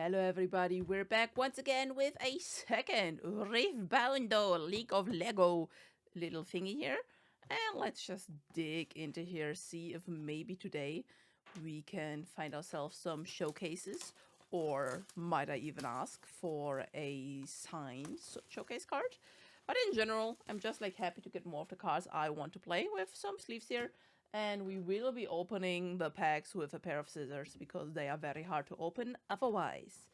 Hello everybody, we're back once again with a second Riftbound League of Lego little thingy here. And let's just dig into here, see if maybe today we can find ourselves some showcases, or might I even ask for a signed showcase card. But in general, I'm just like happy to get more of the cards I want to play with some sleeves here. And we will be opening the packs with a pair of scissors because they are very hard to open otherwise.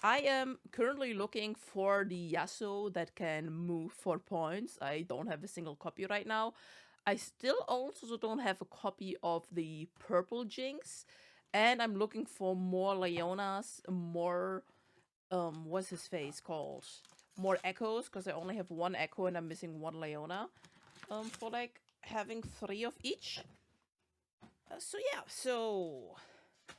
I am currently looking for the Yasuo that can move for points. I don't have a single copy right now. I still also don't have a copy of the purple Jinx. And I'm looking for more Leonas, more, what's his face called? More Echoes, because I only have one Echo and I'm missing one Leona. For like having 3 of each. So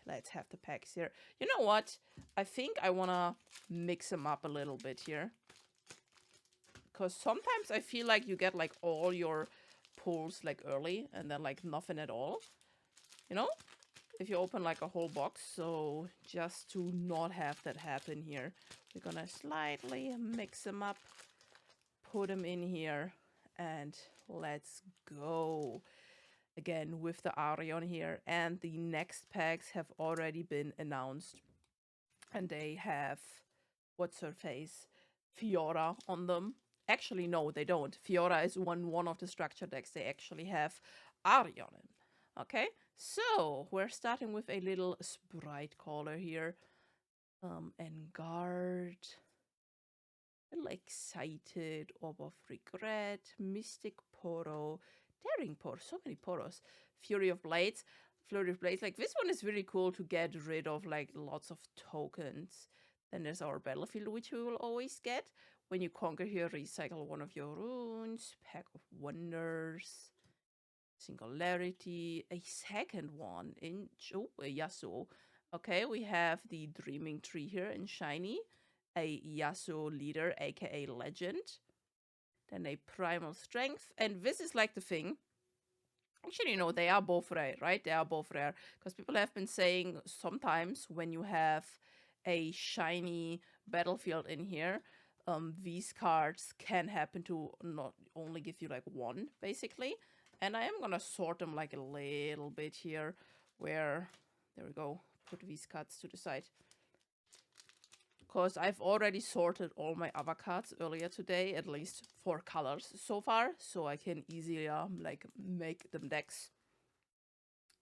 let's have the packs here. You know what? I think I want to mix them up a little bit here. Because sometimes I feel like you get like all your pulls like early and then like nothing at all. You know? If you open like a whole box. So just to not have that happen here, we're gonna slightly mix them up. Put them in here. And let's go. Again with the Arion here, and the next packs have already been announced, and they have, what's her face, Fiora on them. Actually, no, they don't. Fiora is one of the structure decks. They actually have Arion in. Okay, so we're starting with a little sprite caller here, and guard. A little excited, orb of regret, mystic poro, daring poro, so many poros, fury of blades, flurry of blades. Like this one is really cool to get rid of like lots of tokens. Then there's our battlefield, which we will always get. When you conquer here, recycle one of your runes, pack of wonders, singularity, a second one in a Yasuo. Okay, we have the dreaming tree here in shiny, a Yasuo leader, aka legend, then a primal strength, and this is like the thing. Actually, no, they are both rare, right? They are both rare, because people have been saying sometimes when you have a shiny battlefield in here, these cards can happen to not only give you like one, basically. And I am gonna sort them like a little bit here, where, there we go, put these cards to the side. Because I've already sorted all my other cards earlier today, at least 4 colors so far, so I can easily like make them decks.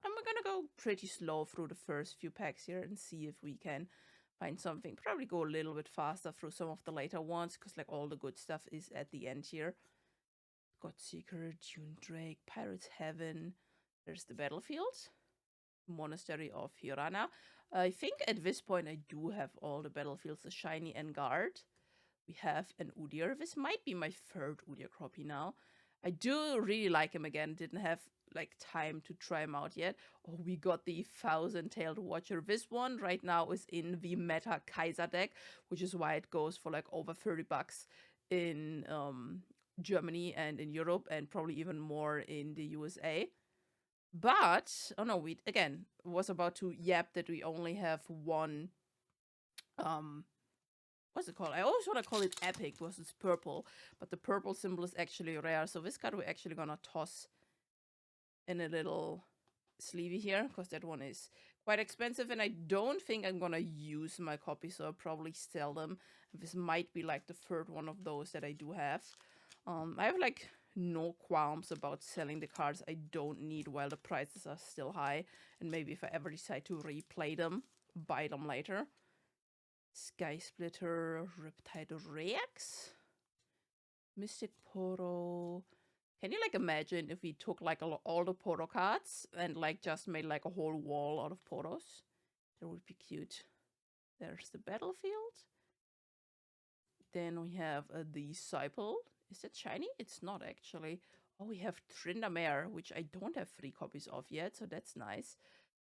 And we're gonna go pretty slow through the first few packs here and see if we can find something. Probably go a little bit faster through some of the later ones, because like all the good stuff is at the end here. Godseeker, Dune Drake, Pirate's Heaven. There's the battlefield. Monastery of Hirana. I think at this point I do have all the battlefields, the shiny and guard. We have an Udyr. This might be my 3rd Udyr copy now. I do really like him again. Didn't have like time to try him out yet. Oh, we got the 1,000-tailed Watcher. This one right now is in the meta Kaiser deck, which is why it goes for like over 30 bucks in Germany and in Europe, and probably even more in the USA. But, oh no, we, again, was about to yap that we only have one, what's it called? I always want to call it epic because it's purple, but the purple symbol is actually rare. So this card we're actually gonna toss in a little sleevey here, because that one is quite expensive, and I don't think I'm gonna use my copy, so I'll probably sell them. This might be like the 3rd one of those that I do have. I have like no qualms about selling the cards I don't need while the prices are still high, and maybe if I ever decide to replay them, buy them later. Sky Splitter, Riptide Rex, Mystic Poro. Can you like imagine if we took like all the Poro cards and like just made like a whole wall out of Poros? That would be cute. There's the battlefield. Then we have the Disciple. Is that shiny? It's not actually. Oh, we have Tryndamere, which I don't have 3 copies of yet, so that's nice.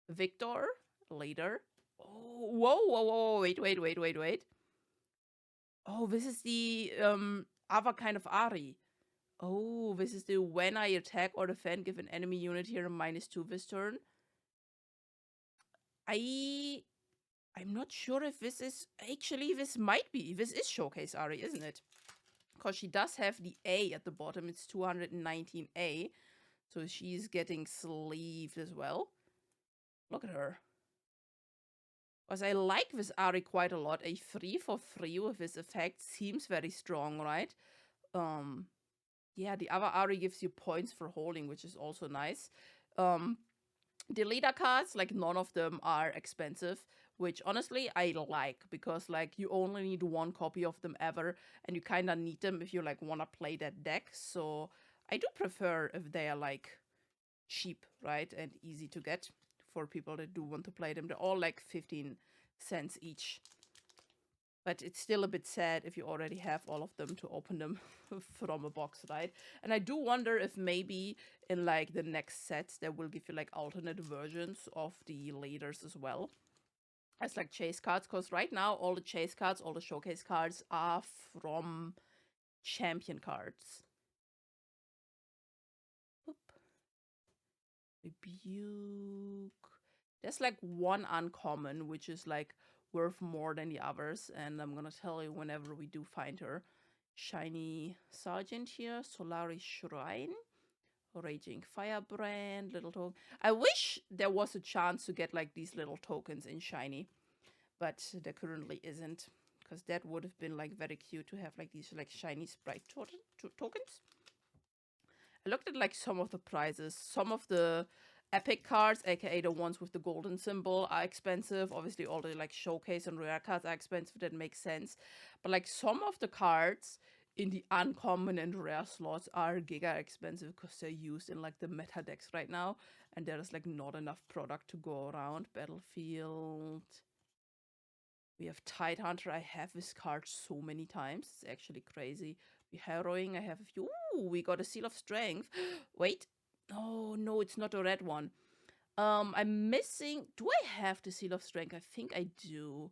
Victor, later. Oh, whoa, wait. Oh, this is the other kind of Ari. Oh, this is the when I attack or defend, give an enemy unit here a -2 this turn. I I'm not sure if this is... Actually, this might be. This is Showcase Ari, isn't it? Because she does have the A at the bottom. It's 219A. So she's getting sleeved as well. Look at her. Because I like this Ari quite a lot. A 3 for 3 with this effect seems very strong, right? Yeah, the other Ari gives you points for holding, which is also nice. The leader cards, like, none of them are expensive, which honestly I like, because like you only need one copy of them ever, and you kind of need them if you like want to play that deck. So I do prefer if they are like cheap, right, and easy to get for people that do want to play them. They're all like 15 cents each. But it's still a bit sad if you already have all of them to open them from a box, right? And I do wonder if maybe in like the next sets they will give you like alternate versions of the leaders as well as like chase cards, because right now all the chase cards, all the showcase cards are from champion cards. Oop. Rebuke. There's like one uncommon which is like worth more than the others, and I'm gonna tell you whenever we do find her. Shiny Sergeant here, Solari Shrine, Raging Firebrand, little token. I wish there was a chance to get like these little tokens in Shiny, but there currently isn't, because that would have been like very cute to have like these like shiny sprite tokens. I looked at like some of the prizes. Some of the epic cards, aka the ones with the golden symbol, are expensive. Obviously all the like showcase and rare cards are expensive. That makes sense. But like some of the cards in the uncommon and rare slots are giga expensive because they're used in like the meta decks right now, and there is like not enough product to go around. Battlefield. We have Tidehunter. I have this card so many times. It's actually crazy. We Harrowing. I have a few. Ooh, we got a Seal of Strength. Wait. Oh, no, it's not a red one. I'm missing... Do I have the Seal of Strength? I think I do.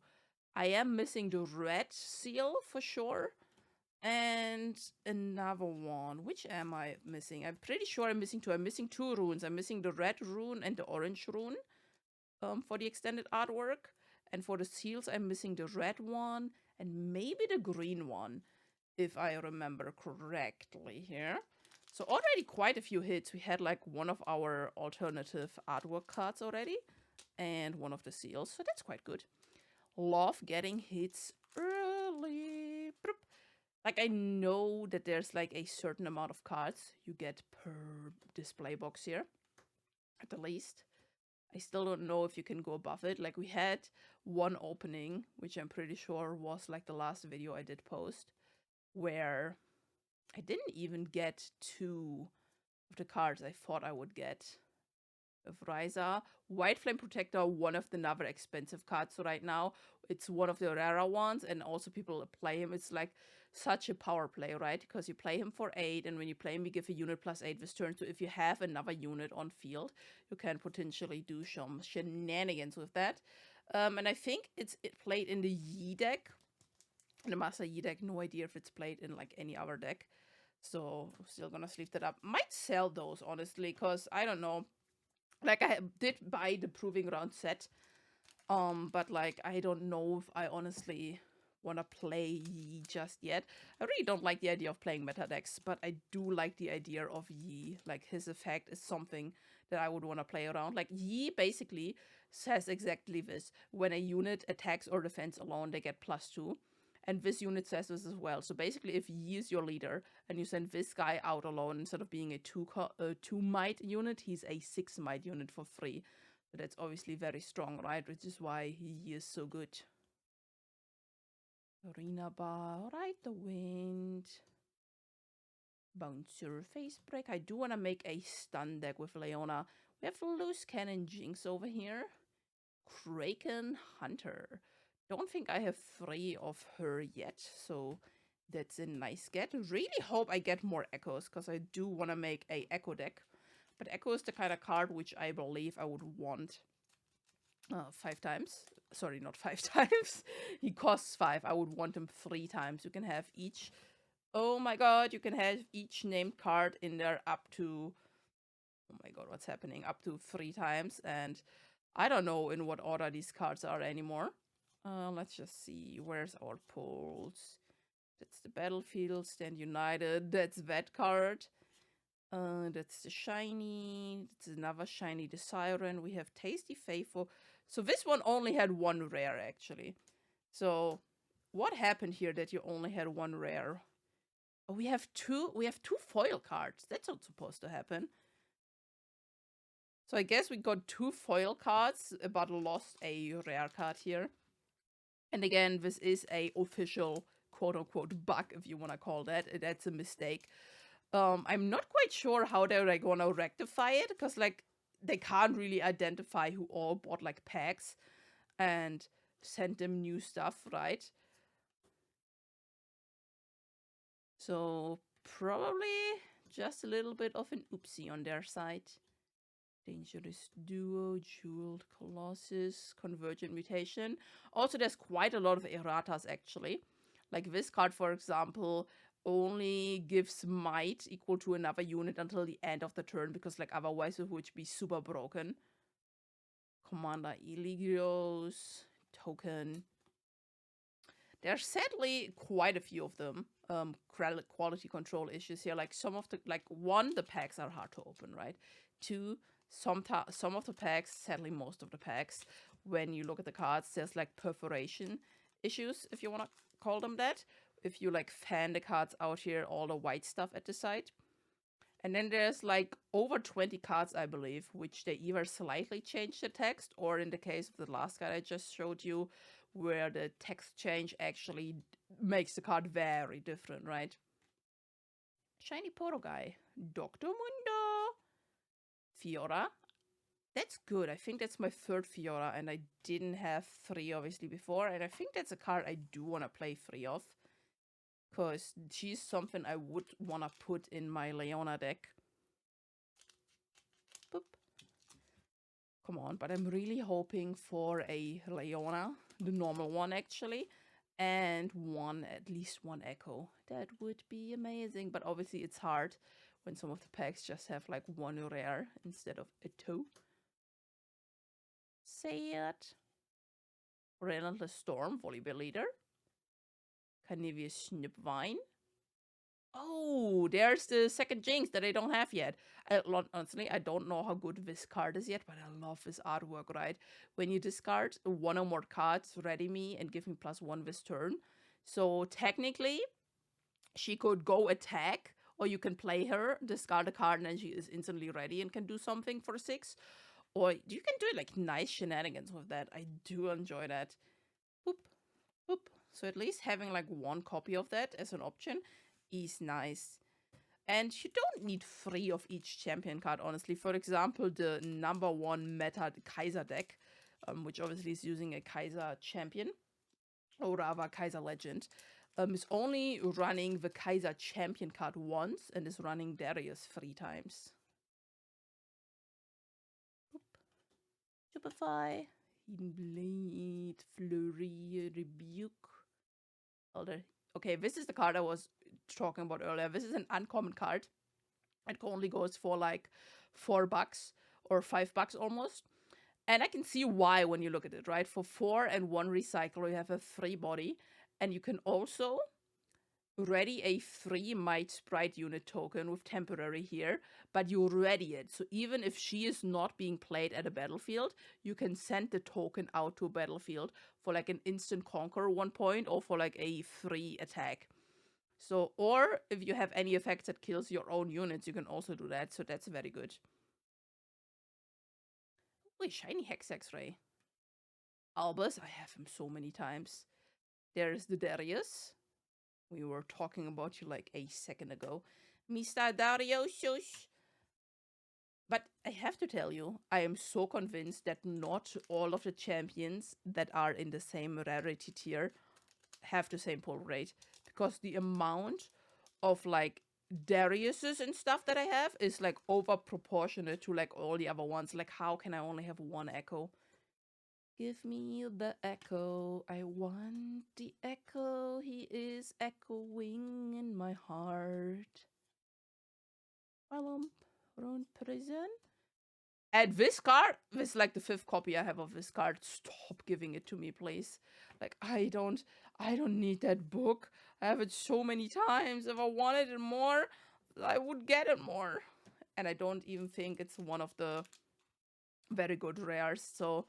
I am missing the red seal for sure. And another one. Which am I missing? I'm pretty sure I'm missing two. I'm missing two runes. I'm missing the red rune and the orange rune for the extended artwork. And for the seals, I'm missing the red one and maybe the green one, if I remember correctly here. So already quite a few hits. We had like one of our alternative artwork cards already and one of the seals. So that's quite good. Love getting hits early. Like, I know that there's like a certain amount of cards you get per display box here, at the least. I still don't know if you can go above it. Like, we had one opening, which I'm pretty sure was like the last video I did post, where I didn't even get two of the cards I thought I would get. Of Ryza, White Flame Protector, one of the another expensive cards right now. It's one of the rarer ones, and also people play him. It's like such a power play, right? Because you play him for 8, and when you play him, you give a unit +8 this turn. So if you have another unit on field, you can potentially do some shenanigans with that. And I think it played in the Yi deck, in the Master Yi deck. No idea if it's played in like any other deck. So still gonna sleeve that up. Might sell those, honestly, because I don't know. Like, I did buy the Proving Ground set, but like, I don't know if I honestly want to play Yi just yet. I really don't like the idea of playing meta decks, but I do like the idea of Yi. Like, his effect is something that I would want to play around. Like, Yi basically says exactly this. When a unit attacks or defends alone, they get +2. And this unit says this as well. So basically, if Yi is your leader and you send this guy out alone, instead of being a 2 might unit, he's a 6 might unit for free. So that's obviously very strong, right? Which is why Yi is so good. Arena Bar, Ride the Wind. Bouncer, Face Break. I do want to make a stun deck with Leona. We have Loose Cannon Jinx over here. Kraken Hunter. Don't think I have 3 of her yet, so that's a nice get. Really hope I get more Echoes, because I do want to make a Echo deck. But Echo is the kind of card which I believe I would want 5 times. Sorry, not 5 times. He costs 5. I would want him 3 times. You can have each... Oh my god, you can have each named card in there up to... Oh my god, what's happening? Up to 3 times, and... I don't know in what order these cards are anymore. Let's just see. Where's our polls? That's the Battlefield, Stand United. That's that card. That's the shiny. That's another shiny, the Shyaren. We have Tasty Faithful. So this one only had one rare, actually. So what happened here that you only had one rare? Oh, we have two foil cards. That's not supposed to happen. So I guess we got two foil cards, but lost a rare card here. And again, this is a official quote-unquote bug, if you want to call that. That's a mistake. I'm not quite sure how they're like gonna rectify it, because like they can't really identify who all bought like packs and sent them new stuff, right? So probably just a little bit of an oopsie on their side. Dangerous Duo, Jeweled Colossus, Convergent Mutation. Also, there's quite a lot of erratas, actually. Like this card, for example, only gives might equal to another unit until the end of the turn, because like otherwise it would be super broken. Commander Eligios, Token. There's sadly quite a few of them. Quality control issues here. Like some of the, like one, the packs are hard to open, right? Two, some of the packs, sadly most of the packs, when you look at the cards, there's like perforation issues, if you want to call them that. If you like fan the cards out here, all the white stuff at the side. And then there's like over 20 cards, I believe, which they either slightly change the text, or in the case of the last card I just showed you, where the text change actually makes the card very different, right? Shiny Poro guy. Dr. Mundo. Fiora. That's good. I think that's my third Fiora, and I didn't have 3 obviously before, and I think that's a card I do want to play 3 of, because she's something I would want to put in my Leona deck. Boop. Come on, but I'm really hoping for a Leona, the normal one actually, and at least one Echo. That would be amazing, but obviously it's hard when some of the packs just have like one rare instead of a 2. Say it. Relentless Storm, Volleyball Leader. Carnivorous Snipvine. Oh, there's the second Jinx that I don't have yet. Honestly, I don't know how good this card is yet, but I love this artwork, right? When you discard one or more cards, ready me and give me +1 this turn. So technically, she could go attack, or you can play her, discard a card, and then she is instantly ready and can do something for 6. Or you can do like nice shenanigans with that. I do enjoy that. Boop, boop. So at least having like one copy of that as an option is nice. And you don't need 3 of each champion card, honestly. For example, the #1 meta Kaiser deck, which obviously is using a Kaiser champion, or rather Kaiser legend, is only running the Kaiser champion card once, and is running Darius 3 times. Stupefy, Hidden Blade, Flurry, Rebuke. Okay, this is the card I was talking about earlier. This is an uncommon card. It only goes for like $4 or $5 almost. And I can see why when you look at it, right? For 4 and 1 recycle, you have a 3 body. And you can also ready a 3 Might Sprite unit token with temporary here, but you ready it. So even if she is not being played at a battlefield, you can send the token out to a battlefield for like an instant conquer 1 point, or for like a 3 attack. So, or if you have any effects that kills your own units, you can also do that. So that's very good. Wait, shiny Hex X-Ray. Albus, I have him so many times. There's the Darius. We were talking about you like a second ago. Mr. Darius. But I have to tell you, I am so convinced that not all of the champions that are in the same rarity tier have the same pull rate. Because the amount of like Dariuses and stuff that I have is like over proportionate to like all the other ones. Like, how can I only have 1 Echo? Give me the Echo. I want the Echo. He is echoing in my heart. Run prison. And this card, this is like the 5th copy I have of this card. Stop giving it to me, please. Like, I don't need that book. I have it so many times. If I wanted it more, I would get it more. And I don't even think it's one of the very good rares. So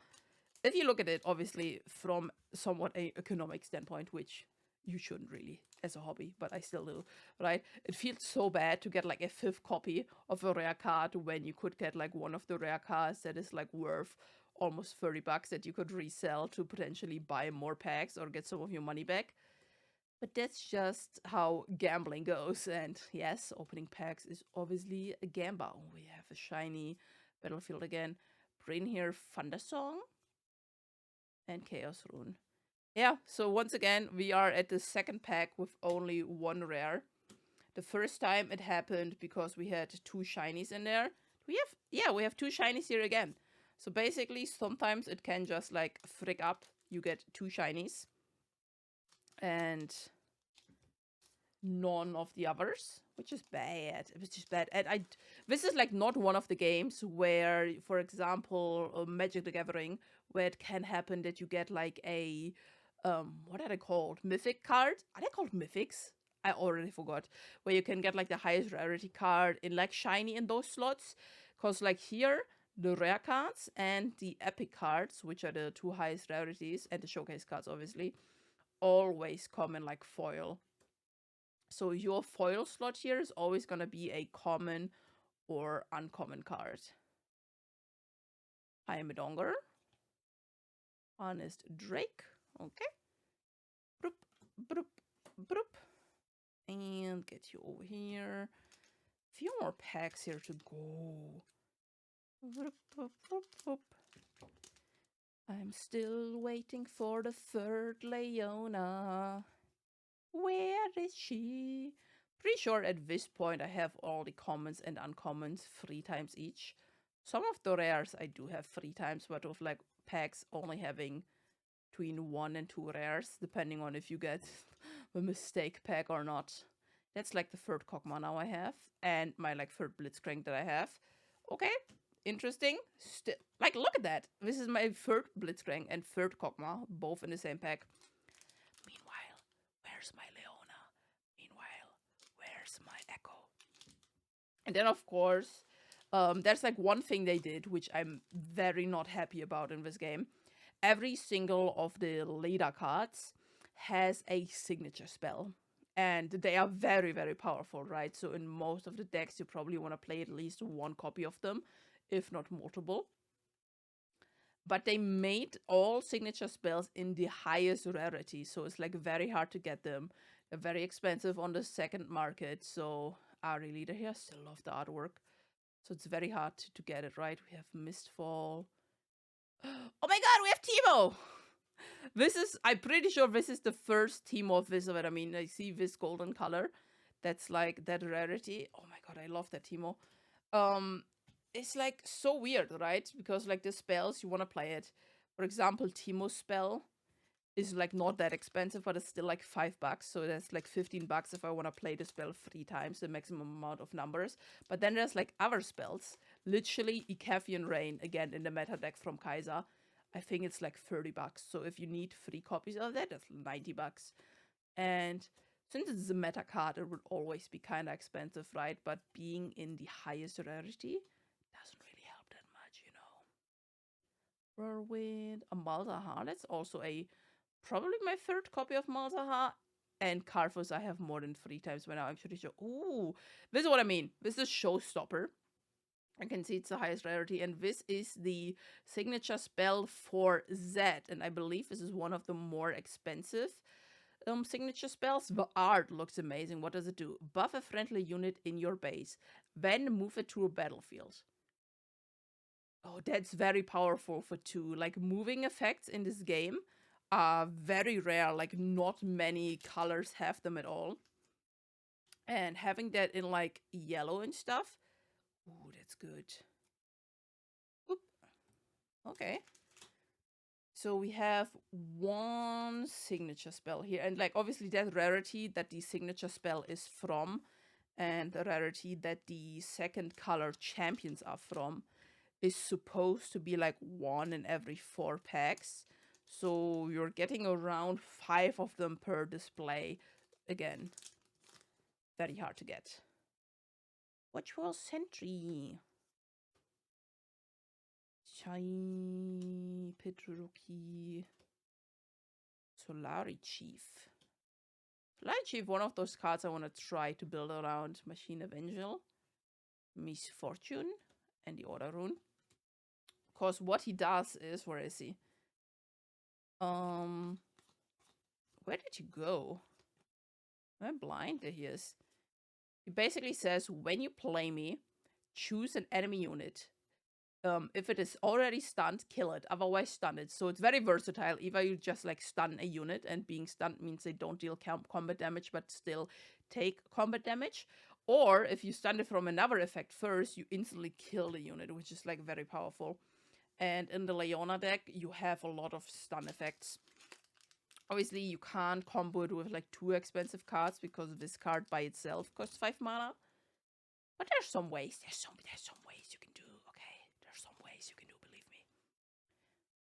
if you look at it, obviously, from somewhat a economic standpoint, which you shouldn't really as a hobby, but I still do, right? It feels so bad to get like a 5th copy of a rare card when you could get like one of the rare cards that is like worth almost 30 bucks that you could resell to potentially buy more packs or get some of your money back. But that's just how gambling goes. And yes, opening packs is obviously a gamble. We have a shiny Battlefield again. Bring here Thunder Song and Chaos Rune. Yeah, so once again, we are at the 2nd pack with only 1 rare. The first time it happened because we had 2 shinies in there. We have 2 shinies here again. So basically, sometimes it can just like frick up. You get 2 shinies. And none of the others, which is bad. It was just bad. And this is like not one of the games where, for example, Magic the Gathering, where it can happen that you get like a what are they called? Mythic card? Are they called mythics? I already forgot. Where you can get like the highest rarity card in like shiny in those slots. Because like here, the rare cards and the epic cards, which are the 2 highest rarities, and the showcase cards obviously, always come in like foil. So your foil slot here is always gonna be a common or uncommon card. I am a Donger. Honest Drake. Okay. Broop, broop, broop. And get you over here. Few more packs here to go. Broop, broop, broop, broop. I'm still waiting for the 3rd Leona. Where is she? Pretty sure at this point I have all the commons and uncommons 3 times each. Some of the rares I do have 3 times, but with like packs only having between 1 and 2 rares, depending on if you get the mistake pack or not. That's like the 3rd Kog'Maw now I have, and my like 3rd Blitzcrank that I have. Okay, interesting. Still, like, look at that. This is my 3rd Blitzcrank and 3rd Kog'Maw, both in the same pack. Meanwhile, where's my Leona? Meanwhile, where's my Echo? And then, of course, there's like one thing they did, which I'm very not happy about in this game. Every single of the leader cards has a signature spell. And they are very, very powerful, right? So in most of the decks, you probably want to play at least 1 copy of them, if not multiple. But they made all signature spells in the highest rarity, so it's like very hard to get them. They're very expensive on the second market, so Ari Leader here, still love the artwork. So it's very hard to get it right. We have Mistfall. Oh my god, we have Teemo! This is, I'm pretty sure this is the first Teemo of this of it. I mean, I see this golden color. That's like that rarity. Oh my god, I love that Teemo. It's like so weird, right? Because like the spells, you want to play it. For example, Teemo's spell is like not that expensive, but it's still like $5. So that's like 15 bucks if I want to play the spell 3 times, the maximum amount of numbers. But then there's like other spells. Literally, Icathian Rain, again in the meta deck from Kaiser. I think it's like 30 bucks. So if you need 3 copies of that, that's 90 bucks. And since it's a meta card, it would always be kind of expensive, right? But being in the highest rarity doesn't really help that much, you know. Whirlwind, a Malzahar. That's also probably my 3rd copy of Malzahar. And Karthus I have more than 3 times when I'm actually sure. Ooh, this is what I mean. This is Showstopper. I can see it's the highest rarity, and this is the signature spell for Zed, and I believe this is one of the more expensive signature spells. The art looks amazing. What does it do? Buff a friendly unit in your base, then move it to a battlefield. Oh, that's very powerful for 2. Like, moving effects in this game are very rare. Like, not many colors have them at all. And having that in, like, yellow and stuff. Ooh, that's good. Oop. Okay. So we have 1 signature spell here. And, like, obviously that rarity that the signature spell is from, and the rarity that the 2nd color champions are from, is supposed to be like 1 in every 4 packs. So you're getting around 5 of them per display. Again, very hard to get. Virtual Sentry. Shiny Petruki. Solari Chief. Solari Chief, one of those cards I want to try to build around Machine Evangel, Misfortune, and the Order Rune. Because what he does is, where is he? Where did he go? Am I blind? There he is. He basically says, when you play me, choose an enemy unit. If it is already stunned, kill it. Otherwise, stun it. So it's very versatile. Either you just like stun a unit, and being stunned means they don't deal combat damage, but still take combat damage. Or if you stun it from another effect first, you instantly kill the unit, which is like very powerful. And in the Leona deck, you have a lot of stun effects. Obviously, you can't combo it with like too expensive cards because this card by itself costs 5 mana. But there's some ways. There's some ways you can do. Okay, there's some ways you can do. Believe me.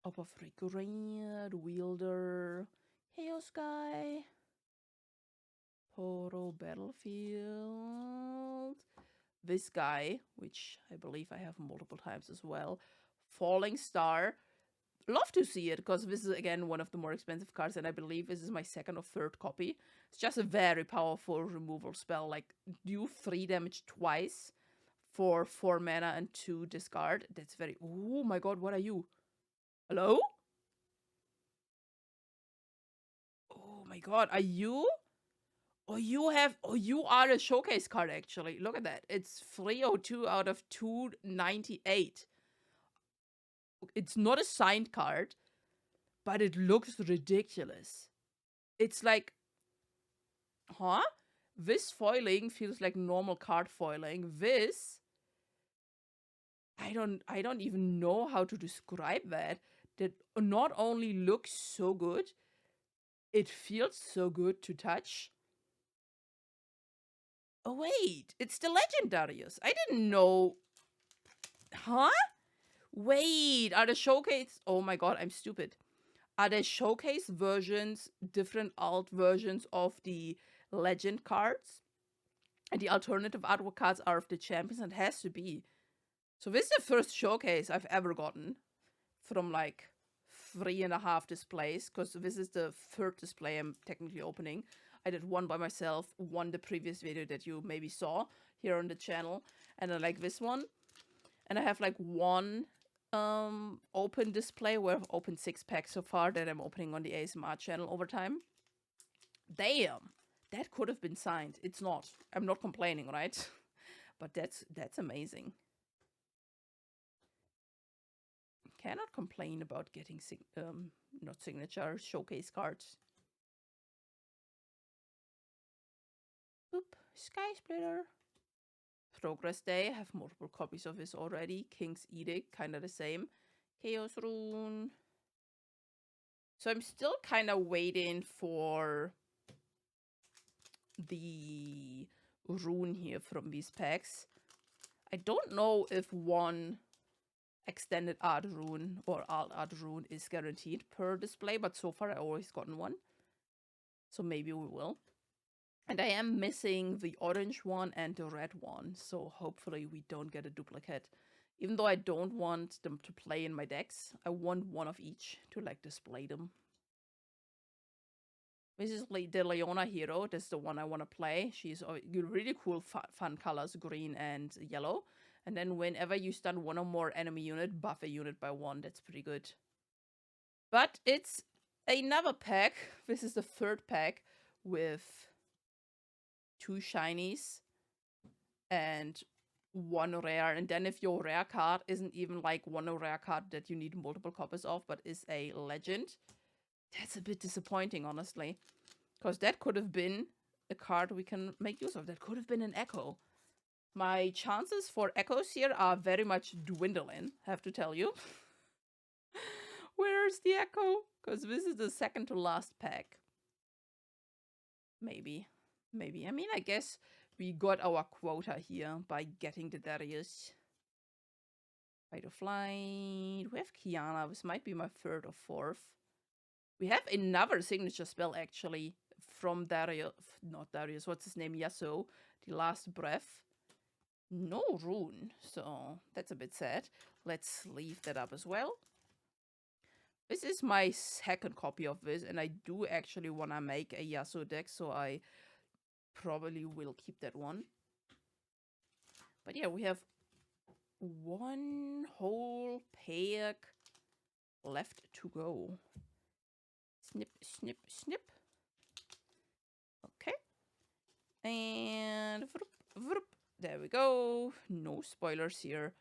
Opofreak Wielder, Chaos Guy, Portal Battlefield. This guy, which I believe I have multiple times as well, Falling Star. Love to see it, because this is, again, one of the more expensive cards, and I believe this is my 2nd or 3rd copy. It's just a very powerful removal spell, like, do 3 damage twice for 4 mana and 2 discard. That's very... Oh my god, what are you? Hello? Oh my god, are you? Oh, you have... Oh, you are a showcase card, actually. Look at that. It's 302 out of 298. It's not a signed card, but it looks ridiculous. It's like, huh? This foiling feels like normal card foiling. This, I don't even know how to describe that. That not only looks so good, it feels so good to touch. Oh wait, it's the Legendarius. I didn't know. Huh? Wait, are the showcase... Oh my god, I'm stupid. Are there showcase versions, different alt versions of the legend cards? And the alternative artwork cards are of the champions? It has to be. So this is the first showcase I've ever gotten from like 3.5 displays, because this is the 3rd display I'm technically opening. I did one by myself, one the previous video that you maybe saw here on the channel, and I like this one. And I have like one open display where I've opened 6 packs so far that I'm opening on the ASMR channel over time. Damn, that could have been signed. It's not. I'm not complaining, right? But that's amazing. Cannot complain about getting not signature, showcase cards. Oop, Sky Splitter. Progress Day, I have multiple copies of this already. King's Edict, kind of the same. Chaos Rune. So I'm still kind of waiting for the rune here from these packs. I don't know if one extended art rune or alt art rune is guaranteed per display, but so far I always gotten one. So maybe we will. And I am missing the orange one and the red one, so hopefully we don't get a duplicate. Even though I don't want them to play in my decks, I want one of each to like display them. This is the Leona hero. That's the one I want to play. She's really cool, fun colors, green and yellow. And then whenever you stun one or more enemy unit, buff a unit by 1. That's pretty good. But it's another pack. This is the 3rd pack with 2 shinies and 1 rare. And then if your rare card isn't even like one rare card that you need multiple copies of, but is a legend, that's a bit disappointing, honestly. Because that could have been a card we can make use of. That could have been an Echo. My chances for Echoes here are very much dwindling, I have to tell you. Where's the Echo? Because this is the 2nd to last pack. Maybe. I mean, I guess we got our quota here by getting the Darius. Fight or flight. We have Kiana. This might be my third or fourth. We have another signature spell, actually, from Darius. Not Darius, what's his name? Yasuo. The Last Breath. No rune, so that's a bit sad. Let's leave that up as well. This is my second copy of this, and I do actually want to make a Yasuo deck, so I probably will keep that one. But yeah, we have one whole pack left to go. Snip, snip, snip. Okay. And vroop, vroop. There we go. No spoilers here.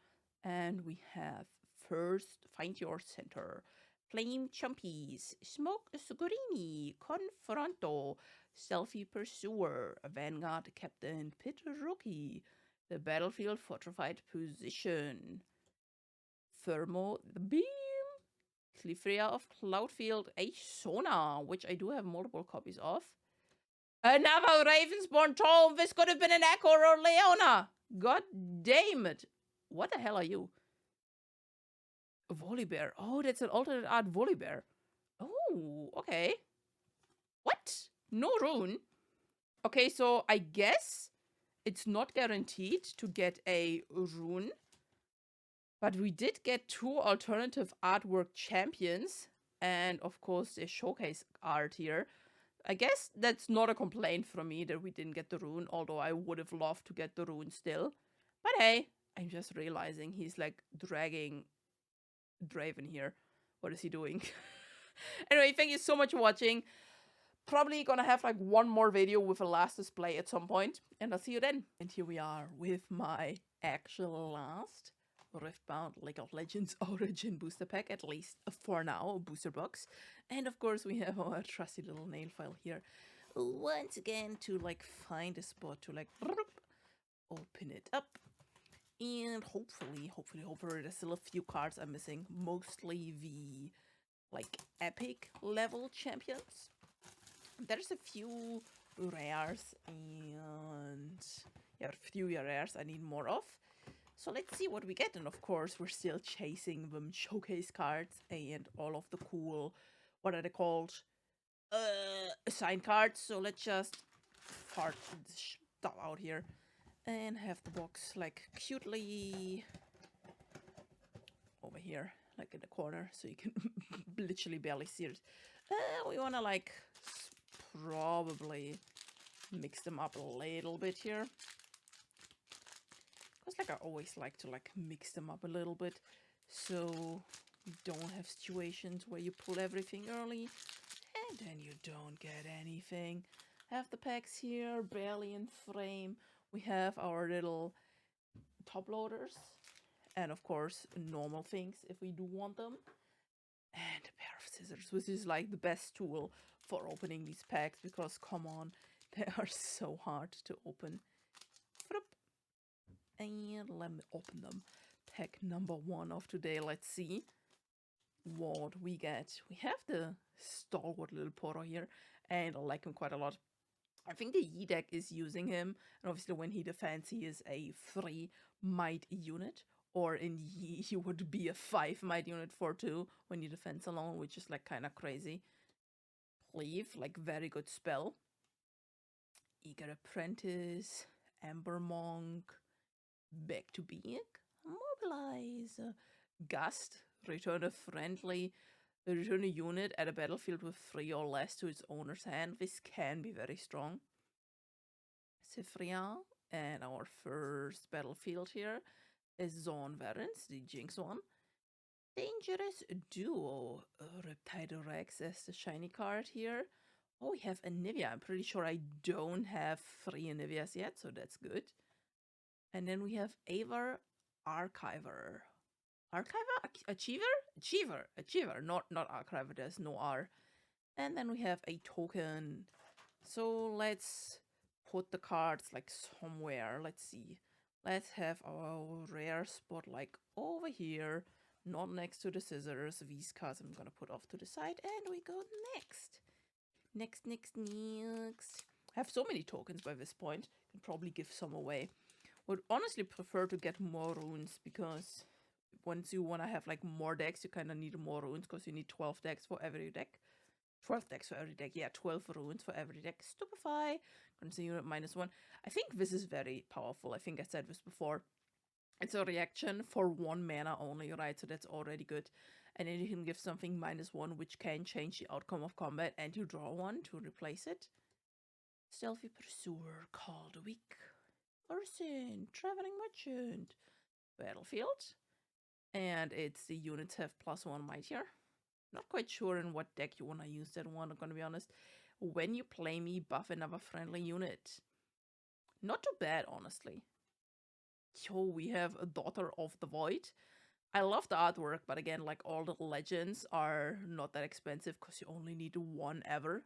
And we have first, find your center. Flame Chumpies, Smoke Sgurini, Confronto, Selfie Pursuer, Vanguard Captain Pit Rookie, the Battlefield Fortified Position, Thermo the Beam, Clefria of Cloudfield, a Sonar, which I do have multiple copies of. Another Ravensborn Tome, this could have been an Echo or Leona! God damn it! What the hell are you? Volibear. Oh, that's an alternate art Volibear. Oh, okay. What? No rune? Okay, so I guess it's not guaranteed to get a rune. But we did get 2 alternative artwork champions. And of course, a showcase art here. I guess that's not a complaint from me that we didn't get the rune. Although I would have loved to get the rune still. But hey, I'm just realizing he's like dragging Draven here. What is he doing? Anyway, thank you so much for watching. Probably gonna have like one more video with a last display at some point. And I'll see you then. And here we are with my actual last Riftbound League of Legends Origin booster pack. At least for now, booster box. And of course we have our trusty little nail file here. Once again to like find a spot to like open it up. And hopefully, there's still a few cards I'm missing. Mostly the, like, epic level champions. There's a few rares and, yeah, a few rares I need more of. So let's see what we get. And of course, we're still chasing them showcase cards and all of the cool, what are they called? Assigned cards. So let's just fart this stuff out here. And have the box like cutely over here, like in the corner, so you can literally barely see it. We want to like probably mix them up a little bit here. Because like I always like to like mix them up a little bit, so you don't have situations where you pull everything early and then you don't get anything. Have the packs here, barely in frame. We have our little top loaders. And of course, normal things if we do want them. And a pair of scissors, which is like the best tool for opening these packs. Because, come on, they are so hard to open. And let me open them. Pack number 1 of today. Let's see what we get. We have the stalwart little Poro here. And I like him quite a lot. I think the Yi deck is using him, and obviously when he defends, he is a 3 might unit, or in Yi, he would be a 5 might unit for 2 when he defends alone, which is like kind of crazy. Cleave, like very good spell. Eager Apprentice, Ember Monk, Back to Being, Mobilize, Gust, return a friendly. Return a unit at a battlefield with 3 or less to its owner's hand. This can be very strong. Sifria, and our first battlefield here is Zone Varens, the Jinx one. Dangerous Duo, Reptile Rex as the shiny card here. Oh, we have Anivia. I'm pretty sure I don't have 3 Anivias yet, so that's good. And then we have Avar Archiver. Archiver? Achiever. Not Archiver, there's no R. And then we have a token. So let's put the cards like somewhere. Let's see. Let's have our rare spot like over here. Not next to the scissors. These cards I'm gonna put off to the side. And we go next. Next. I have so many tokens by this point. Can probably give some away. Would honestly prefer to get more runes because once you want to have like more decks, you kind of need more runes because you need 12 decks for every deck. 12 decks for every deck. Yeah, 12 runes for every deck. Stupefy. Currency unit -1. I think this is very powerful. I think I said this before. It's a reaction for 1 mana only, right? So that's already good. And then you can give something -1, which can change the outcome of combat, and you draw one to replace it. Stealthy Pursuer, Called Weak. Person, Traveling Merchant. Battlefield. And it's the units have +1 might here. Not quite sure in what deck you want to use that one, I'm gonna be honest. When you play me, buff another friendly unit. Not too bad, honestly. Yo, we have a Daughter of the Void. I love the artwork, but again, like all the legends are not that expensive because you only need 1 ever.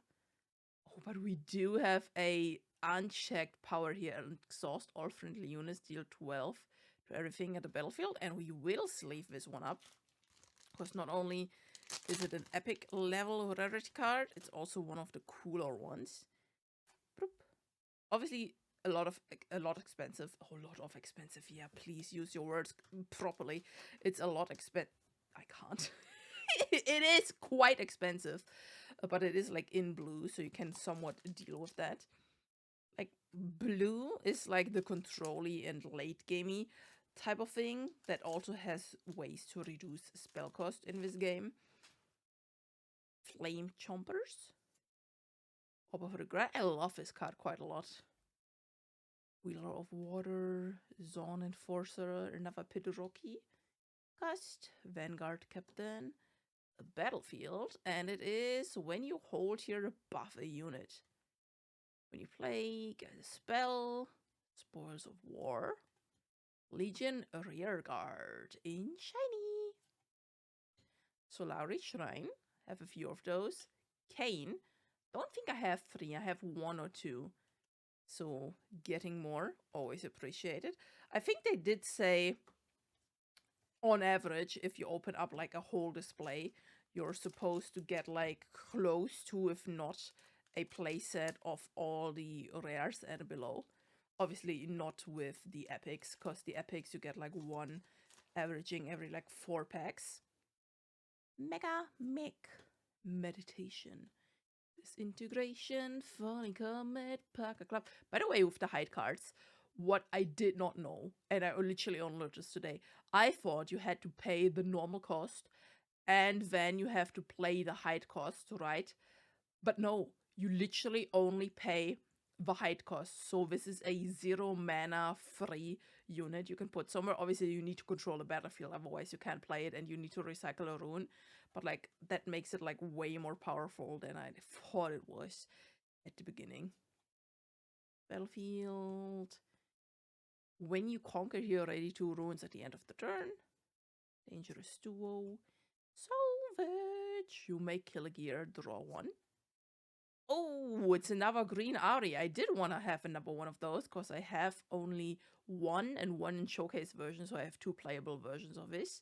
Oh, but we do have a unchecked power here and exhaust all friendly units, deal 12 to everything at the battlefield, and we will sleeve this one up. Because not only is it an epic level rarity card, it's also one of the cooler ones. Boop. Obviously, a lot expensive. A whole lot of expensive. Yeah, please use your words properly. It's a lot expensive. I can't. It is quite expensive, but it is like in blue, so you can somewhat deal with that. Like blue is like the control-y and late gamey type of thing that also has ways to reduce spell cost in this game. Flame Chompers. Hope of Regret. I love this card quite a lot. Wheeler of Water, Zone Enforcer, another Pidoroki. Gust, Vanguard Captain, a Battlefield, and it is when you hold here buff a unit. When you play, get a spell, Spoils of War, Legion Rearguard in shiny. Solari Shrine, have a few of those. Kane, don't think I have 3, I have 1 or 2. So getting more, always appreciated. I think they did say, on average, if you open up like a whole display, you're supposed to get like close to, if not a playset of all the rares and below. Obviously not with the epics, because the epics you get like 1 averaging every like 4 packs. Mega Mick Meditation. Disintegration, Falling Comet, Parker Club. By the way, with the hide cards, what I did not know, and I literally only learned this today, I thought you had to pay the normal cost and then you have to play the hide cost, right? But no, you literally only pay the hide cost. So this is a 0 mana free unit you can put somewhere. Obviously you need to control the battlefield, otherwise you can't play it, and you need to recycle a rune. But like that makes it like way more powerful than I thought it was at the beginning. Battlefield. When you conquer here, already 2 runes at the end of the turn. Dangerous Duo. Salvage. You may kill a gear, draw 1. Oh, it's another green Ari. I did want to have another one of those because I have only 1 and 1 in showcase version, so I have 2 playable versions of this.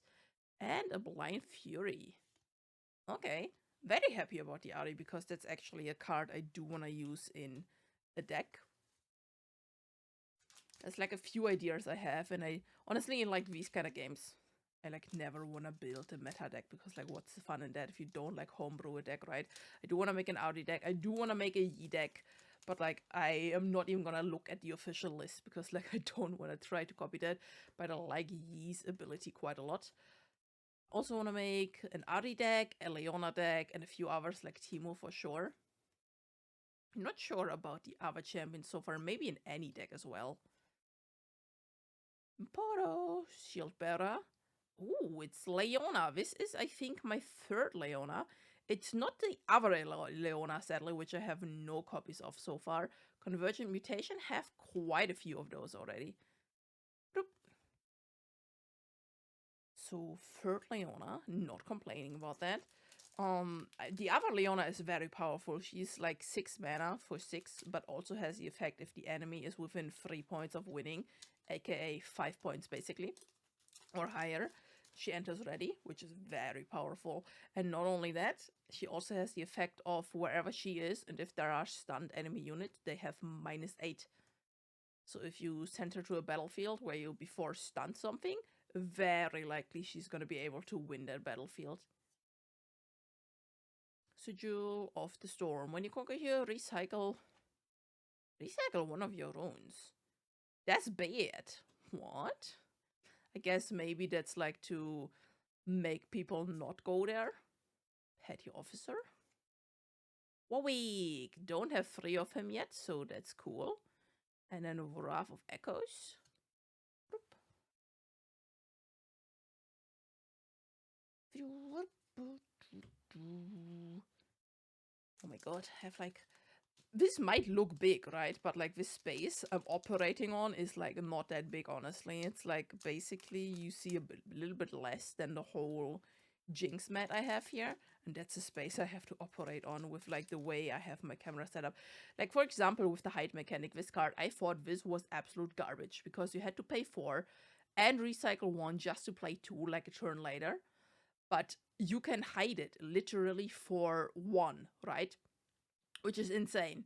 And a Blind Fury. Okay, very happy about the Ari because that's actually a card I do want to use in a deck. There's like a few ideas I have, and I honestly, in like these kind of games, I like never want to build a meta deck because like what's the fun in that if you don't like homebrew a deck, right? I do want to make an Audi deck. I do want to make a Yi deck, but like I am not even gonna look at the official list because like I don't want to try to copy that, but I like Yi's ability quite a lot. Also want to make an Audi deck, a Leona deck, and a few others like Teemo for sure. I'm not sure about the other champions so far, maybe in any deck as well. Poro, Shield Bearer. Ooh, it's Leona. This is, I think, my 3rd Leona. It's not the other Leona, sadly, which I have no copies of so far. Convergent Mutation have quite a few of those already. Boop. So, 3rd Leona, not complaining about that. The other Leona is very powerful. She's like 6 mana for 6, but also has the effect if the enemy is within 3 points of winning, aka 5 points basically, or higher. She enters ready, which is very powerful. And not only that, she also has the effect of wherever she is, and if there are stunned enemy units, they have -8. So if you send her to a battlefield where you before stunned something, very likely she's gonna be able to win that battlefield. Sigil of the Storm. When you conquer here, recycle one of your runes. That's bad. What? I guess maybe that's like to make people not go there. Petty officer. Warwick. Don't have 3 of him yet, so that's cool. And then Wrath of Echoes. Oh my god, I have like... This might look big, right? But like this space I'm operating on is like not that big, honestly. It's like basically you see a little bit less than the whole Jinx mat I have here. And that's a space I have to operate on with like the way I have my camera set up. Like for example, with the height mechanic, this card, I thought this was absolute garbage because you had to pay 4 and recycle 1 just to play 2 like a turn later. But you can hide it literally for 1, right? Which is insane.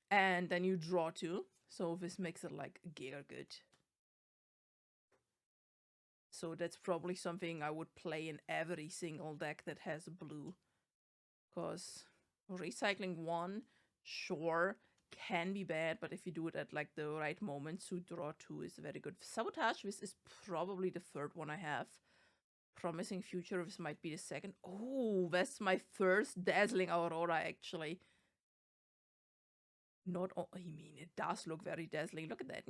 And then you draw 2. So this makes it like giga good. So that's probably something I would play in every single deck that has blue. Because recycling 1, sure, can be bad, but if you do it at like the right moment to draw 2 is very good. Sabotage, this is probably the 3rd one I have. Promising Future, this might be the 2nd. Oh, that's my first Dazzling Aurora, actually. Not all, I mean, it does look very dazzling. Look at that.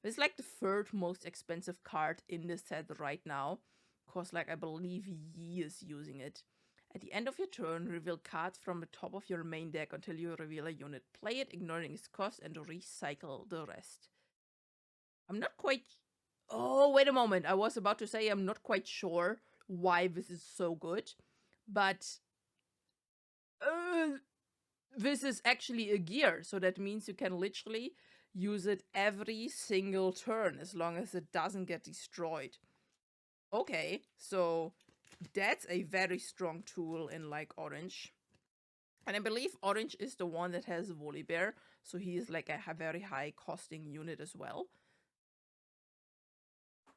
It's like the 3rd most expensive card in the set right now. Because, like, I believe Yi is using it. At the end of your turn, reveal cards from the top of your main deck until you reveal a unit. Play it, ignoring its cost, and recycle the rest. I'm not quite... Oh, wait a moment. I was about to say I'm not quite sure why this is so good. But... this is actually a gear, so that means you can literally use it every single turn as long as it doesn't get destroyed. Okay, so that's a very strong tool in like orange. And I believe orange is the one that has Volibear, so he is like a very high costing unit as well.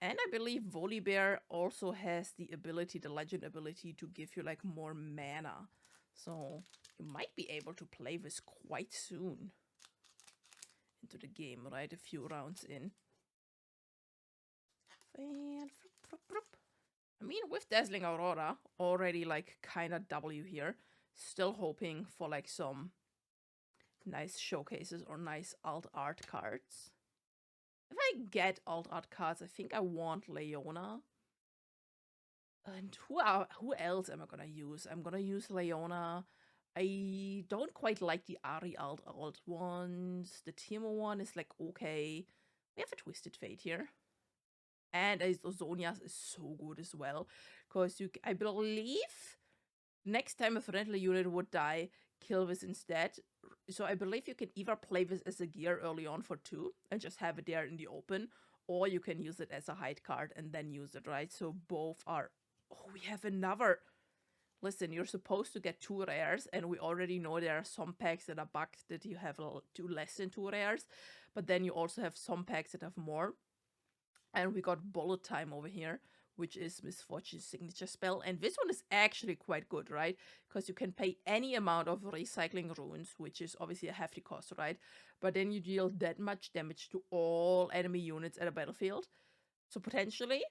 And I believe Volibear also has the ability, the legend ability, to give you like more mana. So you might be able to play this quite soon into the game, right? A few rounds in. And I mean, with Dazzling Aurora, already like kind of W here. Still hoping for like some nice showcases or nice alt art cards. If I get alt art cards, I think I want Leona. And who else am I gonna use? I'm gonna use Leona. I don't quite like the Ari alt ones. The Timo one is like okay. We have a Twisted Fate here. And Zonia's is so good as well. Because I believe next time a friendly unit would die, kill this instead. So I believe you can either play this as a gear early on for 2 and just have it there in the open, or you can use it as a hide card and then use it, right? So both are... Oh, we have another... Listen, you're supposed to get 2 rares, and we already know there are some packs that are bugged that you have 2 less than 2 rares, but then you also have some packs that have more. And we got Bullet Time over here, which is Misfortune's signature spell. And this one is actually quite good, right? Because you can pay any amount of recycling runes, which is obviously a hefty cost, right? But then you deal that much damage to all enemy units at a battlefield. So potentially,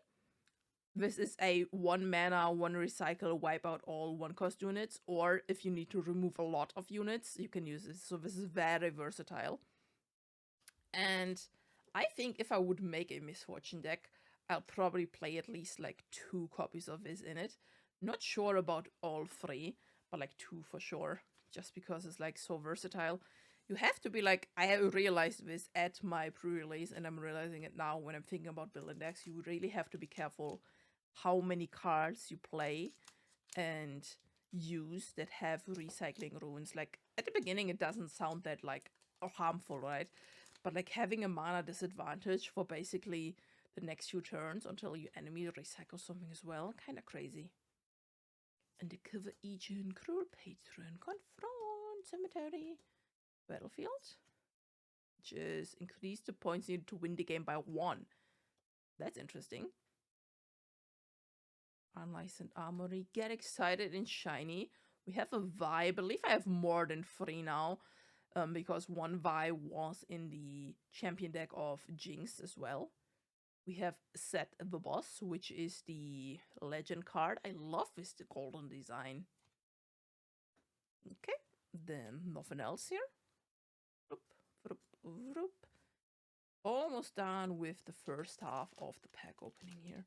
this is a 1 mana, 1 recycle, wipe out all 1-cost units. Or if you need to remove a lot of units, you can use this. So this is very versatile. And I think if I would make a Misfortune deck, I'll probably play at least like 2 copies of this in it. Not sure about all 3, but like 2 for sure. Just because it's like so versatile. You have to be like, I realized this at my pre-release, and I'm realizing it now when I'm thinking about building decks. You really have to be careful how many cards you play and use that have recycling runes. Like at the beginning it doesn't sound that like harmful, right? But like having a mana disadvantage for basically the next few turns until your enemy recycles something as well, kind of crazy. Undercover agent, cruel patron, confront, cemetery, battlefield. Just increase the points needed to win the game by 1. That's interesting. Unlicensed Armory. Get excited in shiny. We have a Vi. I believe I have more than 3 now. Because one Vi was in the champion deck of Jinx as well. We have Set the Boss, which is the legend card. I love this golden design. Okay, then nothing else here. Almost done with the first half of the pack opening here.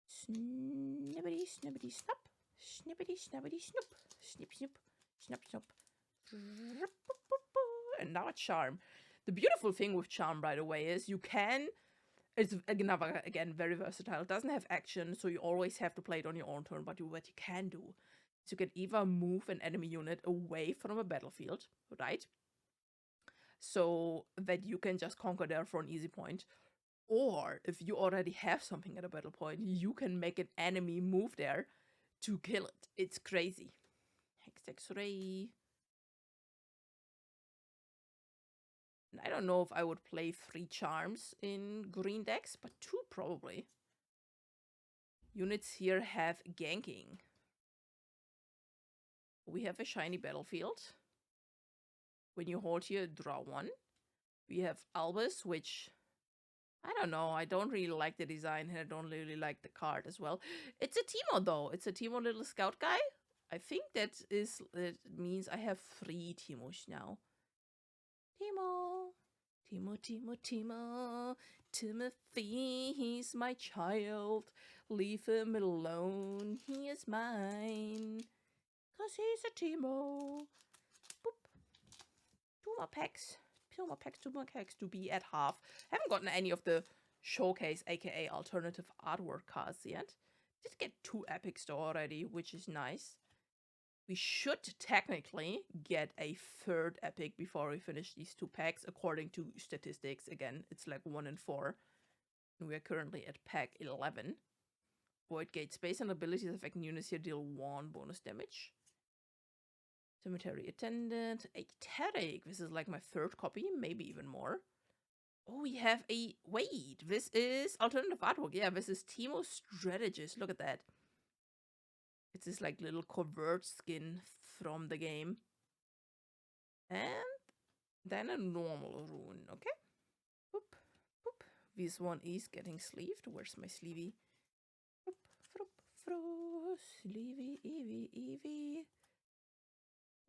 Snippity, snippity, snap. Snippity, snappity, snoop. Snip, snip, snap, snap. And now a Charm. The beautiful thing with Charm, by the way, is you can... It's again very versatile. It doesn't have action, so you always have to play it on your own turn. But what you can do is you can either move an enemy unit away from a battlefield, right? So that you can just conquer there for an easy point. Or if you already have something at a battle point, you can make an enemy move there to kill it. It's crazy. Hex X-Ray. I don't know if I would play 3 charms in green decks, but 2 probably. Units here have ganking. We have a shiny battlefield. When you hold here, draw 1. We have Albus, which... I don't know, I don't really like the design and I don't really like the card as well. It's a Teemo though. It's a Teemo little scout guy. I think that means I have 3 Teemos now. Teemo. Teemo, Teemo, Teemo. Timothy, he's my child. Leave him alone, he is mine. 'Cause he's a Teemo. Boop. 2 more packs. 2 more packs to be at half. Haven't gotten any of the showcase, aka alternative artwork cards yet. Did get 2 epics though already, which is nice. We should technically get a 3rd epic before we finish these 2 packs, according to statistics. Again, it's like 1 in 4. And we are currently at pack 11. Void Gate. Space and abilities affecting units here deal 1 bonus damage. Cemetery Attendant. Ecstatic. This is like my 3rd copy, maybe even more. Oh, we have a... Wait, this is alternative artwork. Yeah, this is Teemo Strategist. Look at that. It's this like little covert skin from the game. And then a normal rune, okay? Boop, boop. This one is getting sleeved. Where's my sleevey? Boop, froop, fro, sleevey, Eevee.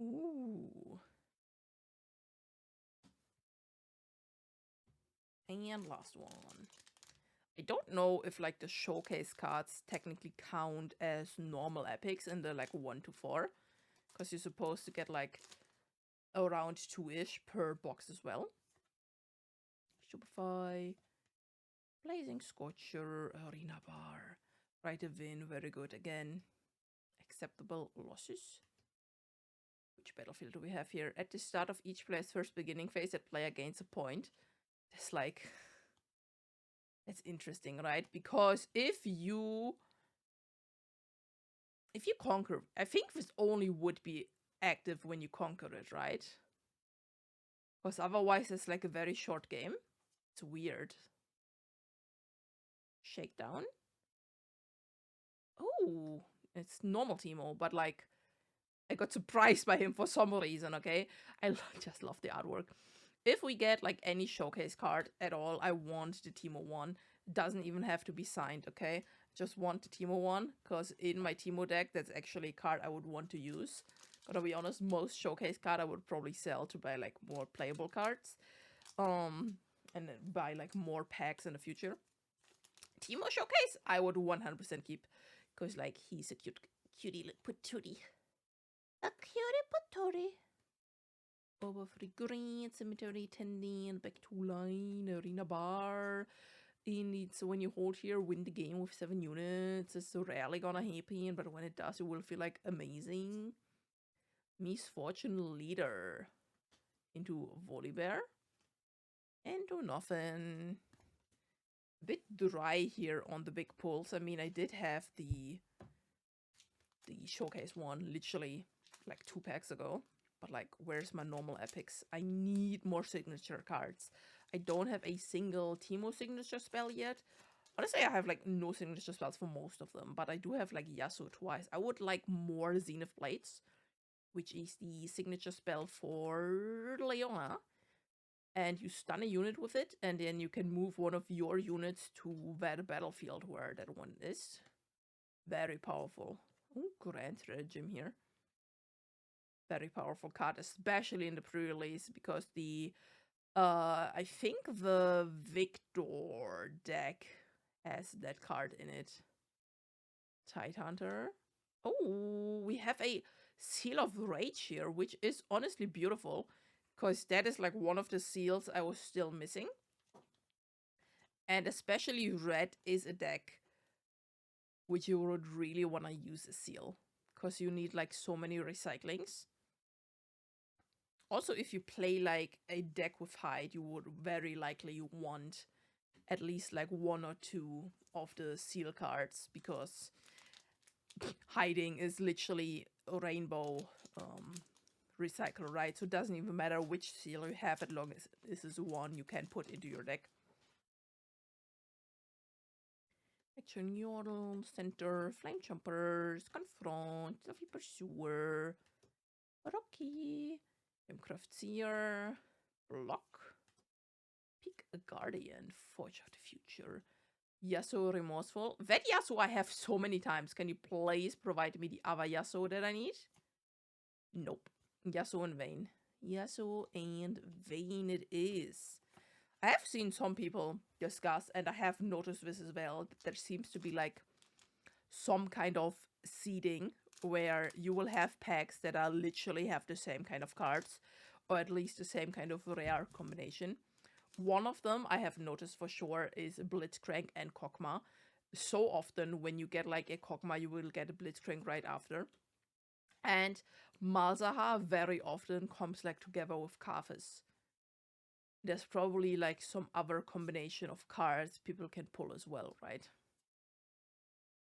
Ooh. And last one. I don't know if like the showcase cards technically count as normal epics in the like 1 to 4. Because you're supposed to get like around 2-ish per box as well. Stupefy. Blazing Scorcher. Arena Bar. Right of Win. Very good again. Acceptable losses. Which battlefield do we have here? At the start of each player's first beginning phase, that player gains a point. It's like... That's interesting, right? Because if you conquer... I think this only would be active when you conquer it, right? Because otherwise it's like a very short game. It's weird. Shakedown. Oh, it's normal Teemo, but like... I got surprised by him for some reason, okay? I just love the artwork. If we get like any showcase card at all, I want the Teemo one. Doesn't even have to be signed, okay? Just want the Teemo one, because in my Teemo deck, that's actually a card I would want to use. Gotta be honest, most showcase card I would probably sell to buy like more playable cards. And then buy like more packs in the future. Teemo showcase, I would 100% keep, because like he's a cutie patootie. A cutie patootie. Over for the green, cemetery, tending, back to line, arena bar. So when you hold here, win the game with 7 units. It's rarely gonna happen, but when it does, it will feel like amazing. Misfortune Leader. Into Volibear. Into nothing. A bit dry here on the big pulls. I mean, I did have the showcase one literally like 2 packs ago. But like, where's my normal epics? I need more signature cards. I don't have a single Teemo signature spell yet. Honestly, I have like no signature spells for most of them, but I do have like Yasuo twice. I would like more Zenith Blades, which is the signature spell for Leona. And you stun a unit with it, and then you can move one of your units to that battlefield where that one is. Very powerful. Oh, Grand Regime here. Very powerful card, especially in the pre-release, because the I think the Victor deck has that card in it. Tidehunter. Oh, we have a Seal of Rage here, which is honestly beautiful, because that is like one of the seals I was still missing. And especially red is a deck which you would really want to use a seal, because you need like so many recyclings. Also, if you play like a deck with hide, you would very likely want at least like one or two of the seal cards, because hiding is literally a rainbow recycle, right? So it doesn't even matter which seal you have, as long as this is one you can put into your deck. Action Yodel, Center, Flame Jumpers, Confront, Fluffy Pursuer, Rocky, Craftsier, Block, Pick a Guardian, Forge of the Future, Yasuo Remorseful. That Yasuo I have so many times. Can you please provide me the other Yasuo that I need? Nope. Yasuo and Vayne. Yasuo and Vayne it is. I have seen some people discuss, and I have noticed this as well, that there seems to be like some kind of seeding where you will have packs that are literally have the same kind of cards, or at least the same kind of rare combination. One of them I have noticed for sure is Blitzcrank and Kog'Maw. So often when you get like a Kog'Maw, you will get a Blitzcrank right after. And Malzahar very often comes like together with Kafis. There's probably like some other combination of cards people can pull as well, right?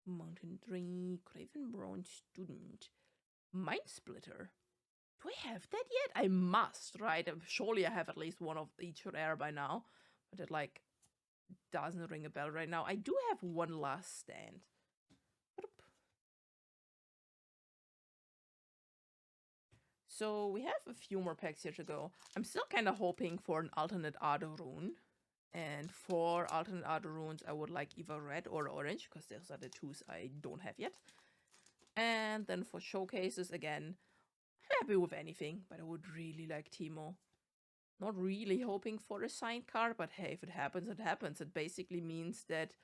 Mountain Tree, Craven Brown Student, Mind Splitter. Do I have that yet? I must, right? Surely I have at least one of each rare by now, but it like doesn't ring a bell right now. I do have one last stand. So we have a few more packs here to go. I'm still kind of hoping for an alternate art rune. And for alternate art runes, I would like either red or orange, because those are the twos I don't have yet. And then for showcases, again, I'm happy with anything, but I would really like Teemo. Not really hoping for a signed card, but hey, if it happens, it happens. It basically means that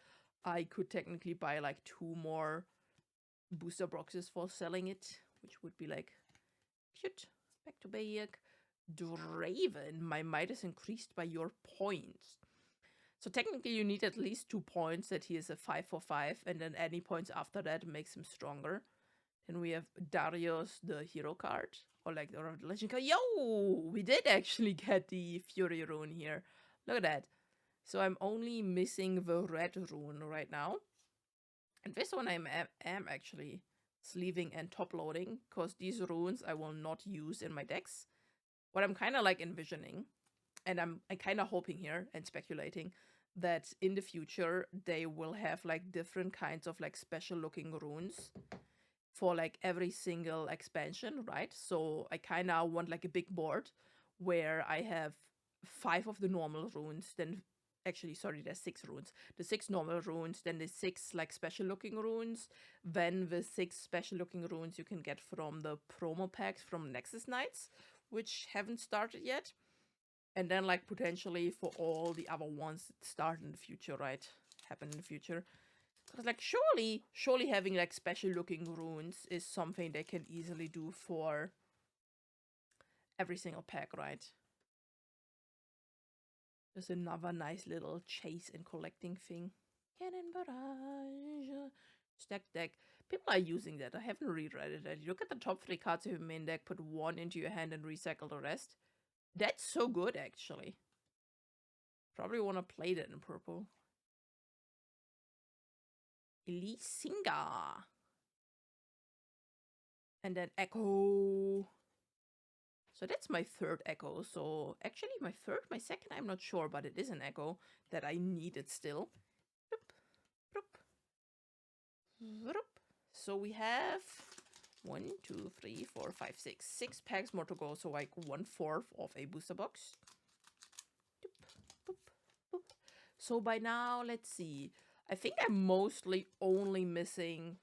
I could technically buy like 2 more booster boxes for selling it, which would be like cute. Back to Bayek. Draven, my might is increased by your points. So technically you need at least 2 points that he is a 5 for 5, and then any points after that makes him stronger. Then we have Darius, the hero card, or like the legend card. Yo, we did actually get the Fury rune here. Look at that. So I'm only missing the red rune right now. And this one I am actually sleeving and top loading, because these runes I will not use in my decks. What I'm kind of like envisioning, and I'm kind of hoping here and speculating, that in the future they will have like different kinds of like special looking runes for like every single expansion, right? So I kind of want like a big board where I have 5 of the normal runes, then actually, sorry, there's 6 runes. The 6 normal runes, then the 6 like special looking runes, then the 6 special looking runes you can get from the promo packs from Nexus Knights, which haven't started yet. And then like potentially for all the other ones that start in the future, right? Happen in the future. Because like surely having like special looking runes is something they can easily do for every single pack, right? Just another nice little chase and collecting thing. Cannon Barrage. Stack deck. People are using that. I haven't reread it. Look at the top 3 cards of your main deck, put 1 into your hand and recycle the rest. That's so good, actually. Probably want to play that in purple. Elisinga. And then Echo. So that's my 3rd Echo. So actually my second, I'm not sure, but it is an Echo that I needed still. Boop. So we have 1, 2, 3, 4, 5, 6. 6 packs more to go, so like 1/4 of a booster box. So by now, let's see. I think I'm mostly only missing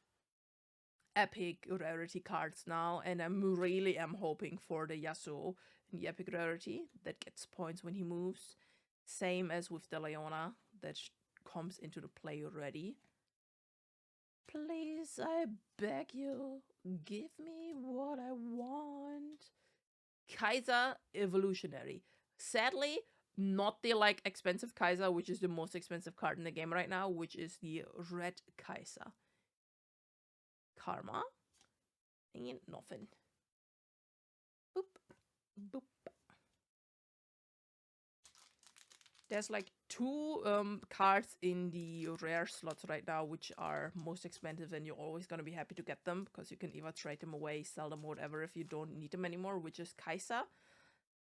epic rarity cards now, and I'm really hoping for the Yasuo in the epic rarity that gets points when he moves. Same as with the Leona that comes into the play already. Please, I beg you, give me what I want. Kaiser Evolutionary. Sadly, not the like expensive Kaiser, which is the most expensive card in the game right now, which is the Red Kaiser. Karma. Ain't nothing. Boop. Boop. There's like 2 cards in the rare slots right now, which are most expensive, and you're always going to be happy to get them because you can either trade them away, sell them, whatever, if you don't need them anymore, which is Kaiser.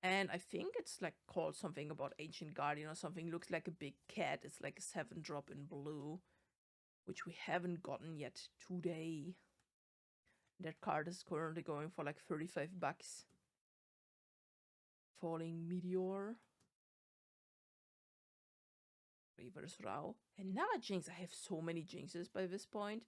And I think it's like called something about Ancient Guardian or something. Looks like a big cat. It's like a 7-drop in blue, which we haven't gotten yet today. That card is currently going for like 35 bucks. Falling Meteor. Reverse Row. Another Jinx. I have so many Jinxes by this point.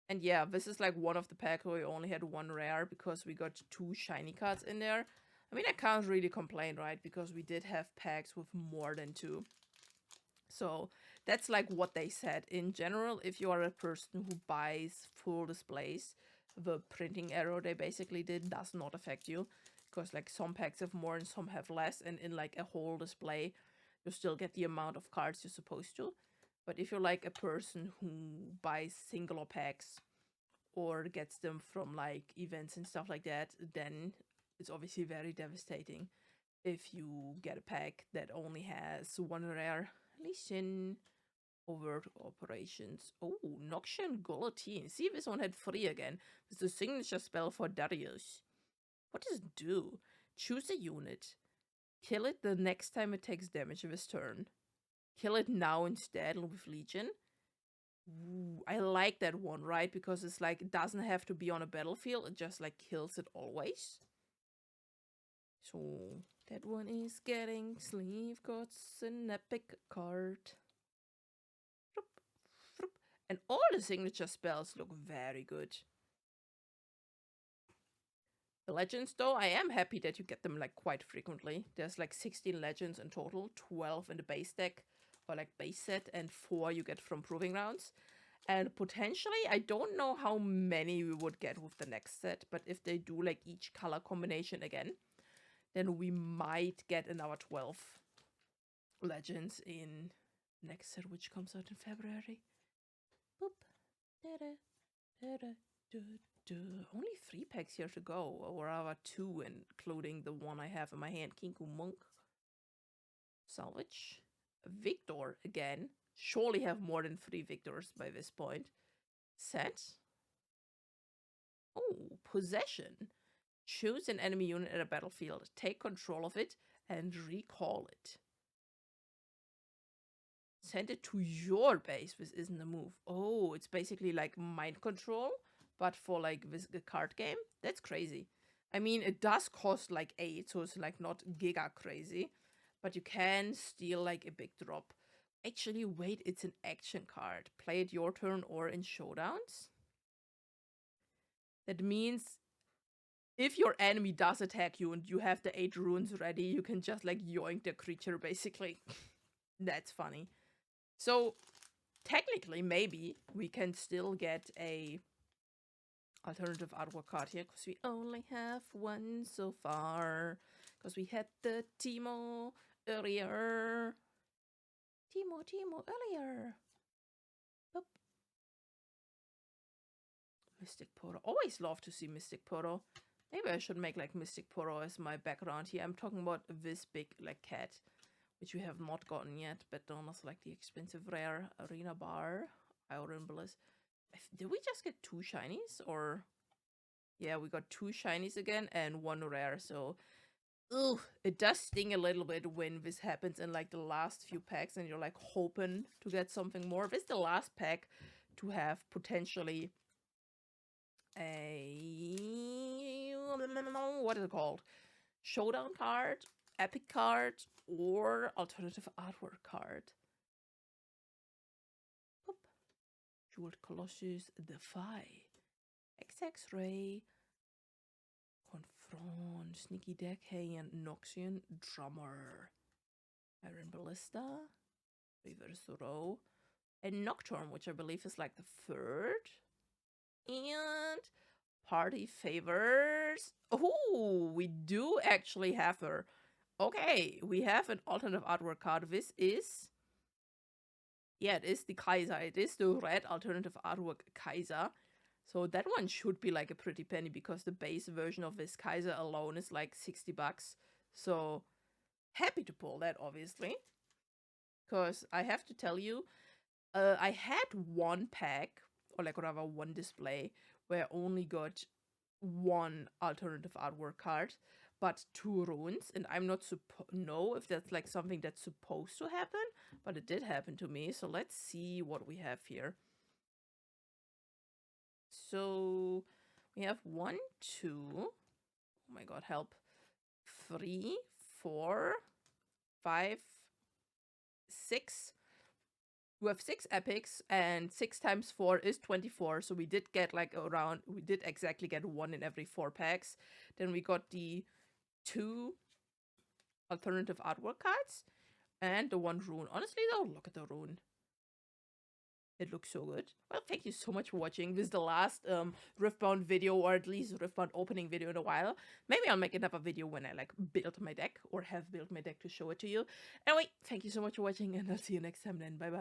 And yeah, this is like one of the packs where we only had 1 rare because we got 2 shiny cards in there. I mean, I can't really complain, right? Because we did have packs with more than 2. So that's like what they said. In general, if you are a person who buys full displays, the printing error they basically did does not affect you. Because like some packs have more and some have less. And in like a whole display, you still get the amount of cards you're supposed to. But if you're like a person who buys singular packs or gets them from like events and stuff like that, then it's obviously very devastating if you get a pack that only has 1 rare. Listen. Overt operations. Oh, Noxian Guillotine. See, this one had 3 again. It's the signature spell for Darius. What does it do? Choose a unit. Kill it the next time it takes damage this turn. Kill it now instead with Legion. Ooh, I like that one, right? Because it's like, it doesn't have to be on a battlefield. It just like kills it always. So that one is getting sleeve cuts, an epic card. And all the signature spells look very good. The legends, though, I am happy that you get them like quite frequently. There's like 16 legends in total, 12 in the base deck, or like base set, and 4 you get from proving rounds. And potentially, I don't know how many we would get with the next set, but if they do like each color combination again, then we might get another 12 legends in next set, which comes out in February. Boop. Da-da, da-da, da-da. Only 3 packs here to go, or rather 2, including the one I have in my hand, Kinku Monk. Salvage. Victor again. Surely have more than 3 victors by this point. Set. Oh, Possession. Choose an enemy unit at a battlefield, take control of it, and recall it. Send it to your base. This isn't a move. Oh, it's basically like mind control, but for like this card game. That's crazy. I mean, it does cost like 8, so it's like not giga crazy, but you can steal like a big drop. Actually, wait, it's an action card. Play it your turn or in showdowns. That means if your enemy does attack you and you have the 8 runes ready, you can just like yoink the creature basically. That's funny. So technically, maybe we can still get a alternative artwork card here because we only have 1 so far. Because we had the Teemo earlier. Teemo earlier. Boop. Mystic Poro. Always love to see Mystic Poro. Maybe I should make like Mystic Poro as my background here. I'm talking about this big like cat, which we have not gotten yet, but almost like the expensive rare Arena Bar, Iron Bliss. Did we just get 2 shinies? Or yeah, we got 2 shinies again and 1 rare. So ugh, it does sting a little bit when this happens in like the last few packs and you're like hoping to get something more. This is the last pack to have potentially a, what is it called? Showdown card, epic card, or alternative artwork card. Boop. Jeweled Colossus, Defy, X-Ray, Confront, Sneaky Deckhand, Noxian, Drummer, Iron Ballista, Reverse Row, and Nocturne, which I believe is like the third. And Party Favors. Oh, we do actually have her. Okay, we have an alternative artwork card. This is... yeah, it is the Kaiser. It is the red alternative artwork Kaiser. So that one should be like a pretty penny because the base version of this Kaiser alone is like 60 bucks. So happy to pull that, obviously. Because I have to tell you, I had one pack, or like rather one display, where I only got one alternative artwork card, but 2 runes, and I'm not know if that's like something that's supposed to happen, but it did happen to me. So let's see what we have here. So we have 1, 2, oh my god, help, 3, 4, 5, 6. We have 6 epics, and 6 times 4 is 24. So we did get like around, we did exactly get 1 in every 4 packs. Then we got the 2 alternative artwork cards and the 1 rune. Honestly though, look at the rune. It looks so good. Well, thank you so much for watching. This is the last Riftbound video, or at least Riftbound opening video in a while. Maybe I'll make another video when I like build my deck or have built my deck to show it to you. Anyway, thank you so much for watching, and I'll see you next time then. Bye bye.